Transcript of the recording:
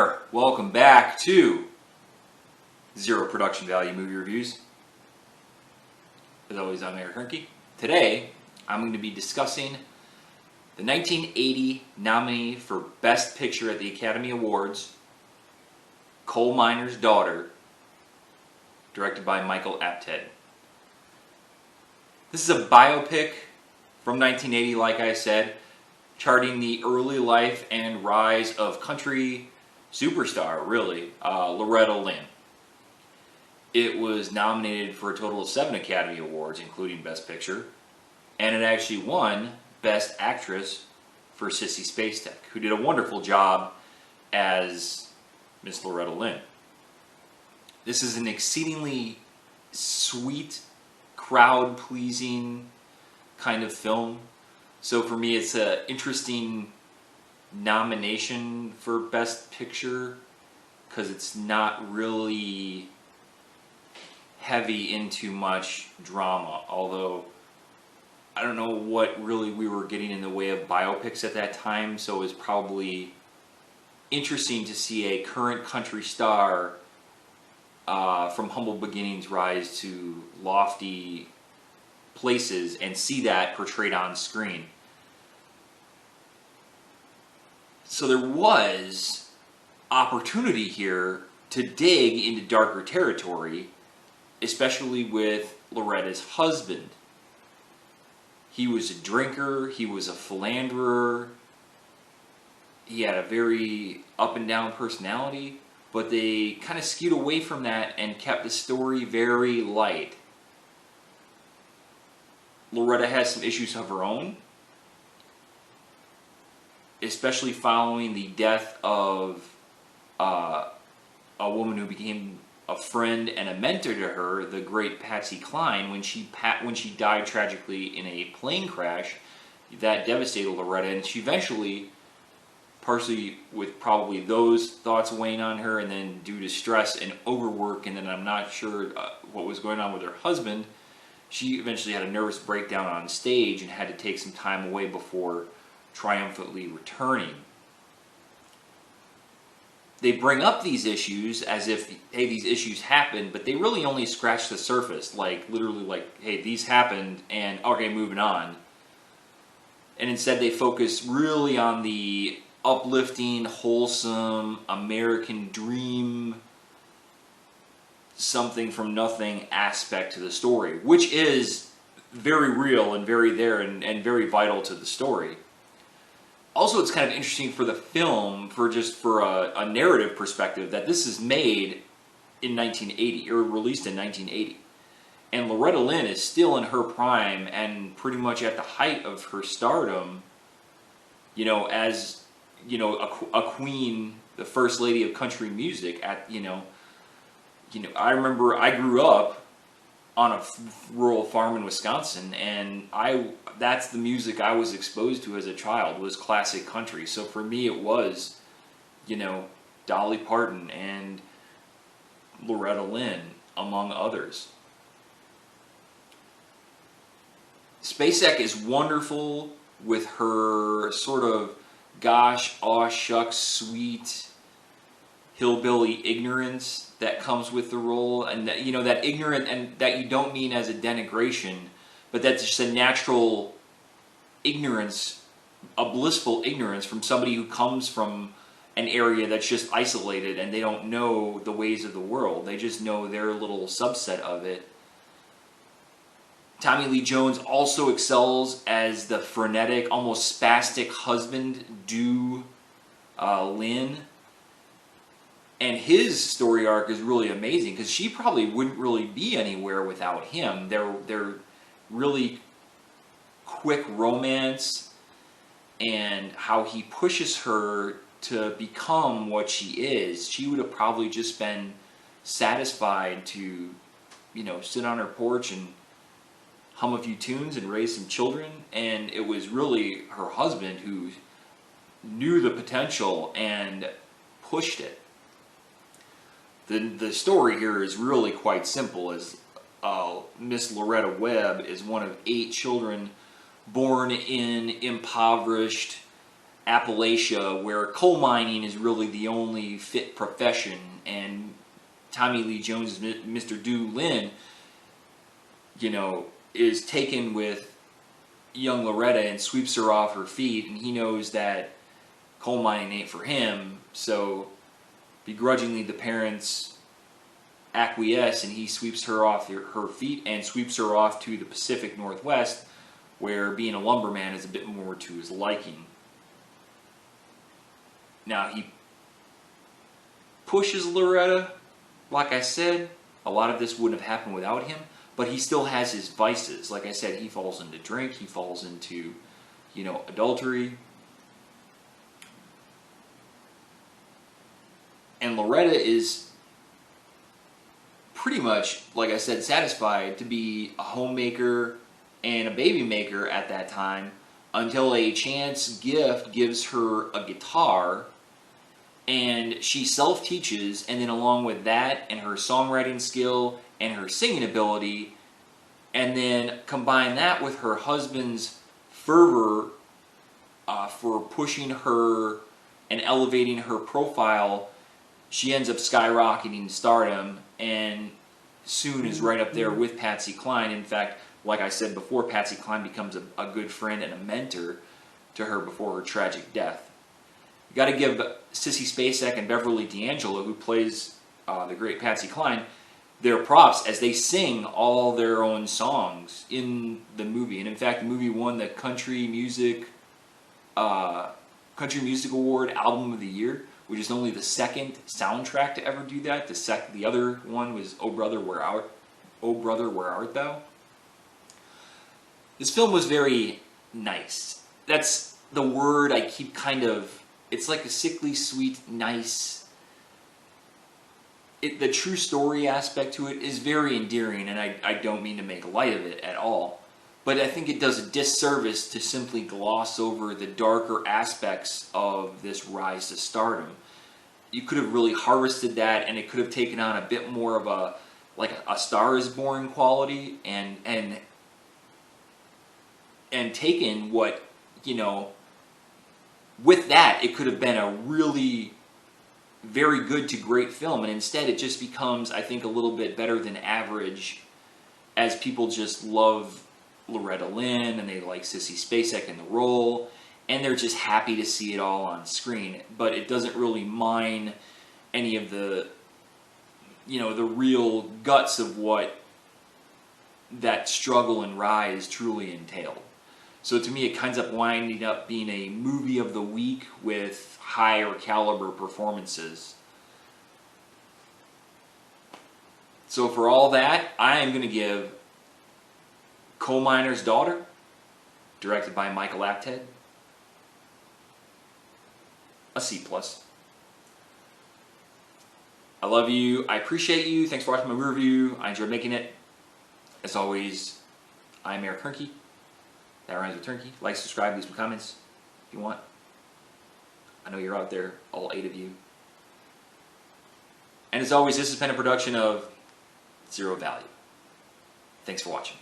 there! Welcome back to Zero Production Value Movie Reviews. As always, I'm Hoernke. Today, I'm going to be discussing the 1980 nominee for Best Picture at the Academy Awards, Coal Miner's Daughter, directed by Michael Apted. This is a biopic from 1980, like I said, charting the early life and rise of country superstar, really, Loretta Lynn. It was nominated for a total of 7 Academy Awards, including Best Picture, and it actually won Best Actress for Sissy Spacek, who did a wonderful job as Miss Loretta Lynn. This is an exceedingly sweet, crowd-pleasing kind of film. So for me, it's an interesting nomination for Best Picture because it's not really heavy into much drama. Although I don't know what really we were getting in the way of biopics at that time, so it was probably interesting to see a current country star from humble beginnings rise to lofty places and see that portrayed on screen. So there was opportunity here to dig into darker territory, especially with Loretta's husband. He was a drinker, he was a philanderer, he had a very up and down personality, but they kind of skewed away from that and kept the story very light. Loretta has some issues of her own, especially following the death of a woman who became a friend and a mentor to her, the great Patsy Cline, when she died tragically in a plane crash. That devastated Loretta, and she eventually, partially with probably those thoughts weighing on her, and then due to stress and overwork, and then I'm not sure what was going on with her husband, she eventually had a nervous breakdown on stage and had to take some time away before triumphantly returning. They bring up these issues as if, hey, these issues happened, but they really only scratch the surface, like literally like, hey, these happened and okay, moving on. And instead they focus really on the uplifting, wholesome, American dream, something from nothing aspect to the story, which is very real and very there and very vital to the story. Also, it's kind of interesting for the film, for a narrative perspective, that this is made in 1980, or released in 1980. And Loretta Lynn is still in her prime and pretty much at the height of her stardom, as, a queen, the first lady of country music I remember I grew up on a rural farm in Wisconsin, and that's the music I was exposed to as a child, was classic country. So for me it was, Dolly Parton and Loretta Lynn, among others. Spacek is wonderful with her sort of gosh, aw shucks, sweet hillbilly ignorance that comes with the role, and that, that ignorant, and that you don't mean as a denigration, but that's just a natural ignorance, a blissful ignorance from somebody who comes from an area that's just isolated and they don't know the ways of the world. They just know their little subset of it. Tommy Lee Jones also excels as the frenetic, almost spastic husband, Lynn. And his story arc is really amazing because she probably wouldn't really be anywhere without him. They're really quick romance, and how he pushes her to become what she is. She would have probably just been satisfied to, sit on her porch and hum a few tunes and raise some children. And it was really her husband who knew the potential and pushed it. The story here is really quite simple, as Miss Loretta Webb is one of 8 children born in impoverished Appalachia, where coal mining is really the only fit profession, and Tommy Lee Jones' Mr. Daugher Lynn, is taken with young Loretta and sweeps her off her feet, and he knows that coal mining ain't for him, so begrudgingly the parents acquiesce, and he sweeps her off her feet and sweeps her off to the Pacific Northwest, where being a lumberman is a bit more to his liking. Now, he pushes Loretta. Like I said, a lot of this wouldn't have happened without him, but he still has his vices. Like I said, he falls into drink, he falls into, adultery. And Loretta is pretty much, like I said, satisfied to be a homemaker and a baby maker at that time, until a chance gift gives her a guitar, and she self-teaches, and then along with that and her songwriting skill and her singing ability, and then combine that with her husband's fervor for pushing her and elevating her profile, she ends up skyrocketing stardom, and soon is right up there with Patsy Cline. In fact, like I said before, Patsy Cline becomes a good friend and a mentor to her before her tragic death. You got to give Sissy Spacek and Beverly D'Angelo, who plays the great Patsy Cline, their props as they sing all their own songs in the movie. And in fact, the movie won the Country Music Award Album of the Year, which is only the second soundtrack to ever do that. The other one was "Oh Brother, Where Art Thou?" This film was very nice. That's the word I keep it's like a sickly sweet, nice. The true story aspect to it is very endearing, and I don't mean to make light of it at all. But I think it does a disservice to simply gloss over the darker aspects of this rise to stardom. You could have really harvested that, and it could have taken on a bit more of a Star is Born quality, and taken what, with that, it could have been a really very good to great film, and instead it just becomes, I think, a little bit better than average, as people just love Loretta Lynn, and they like Sissy Spacek in the role, and they're just happy to see it all on screen, but it doesn't really mine any of the, the real guts of what that struggle and rise truly entailed. So to me, it ends up winding up being a movie of the week with higher caliber performances. So for all that, I am going to give Coal Miner's Daughter, directed by Michael Apted, a C+. I love you. I appreciate you. Thanks for watching my review. I enjoyed making it. As always, I'm Eric Hoernke. That rhymes with turnkey. Like, subscribe, leave some comments if you want. I know you're out there, all 8 of you. And as always, this has been a production of Zero Value. Thanks for watching.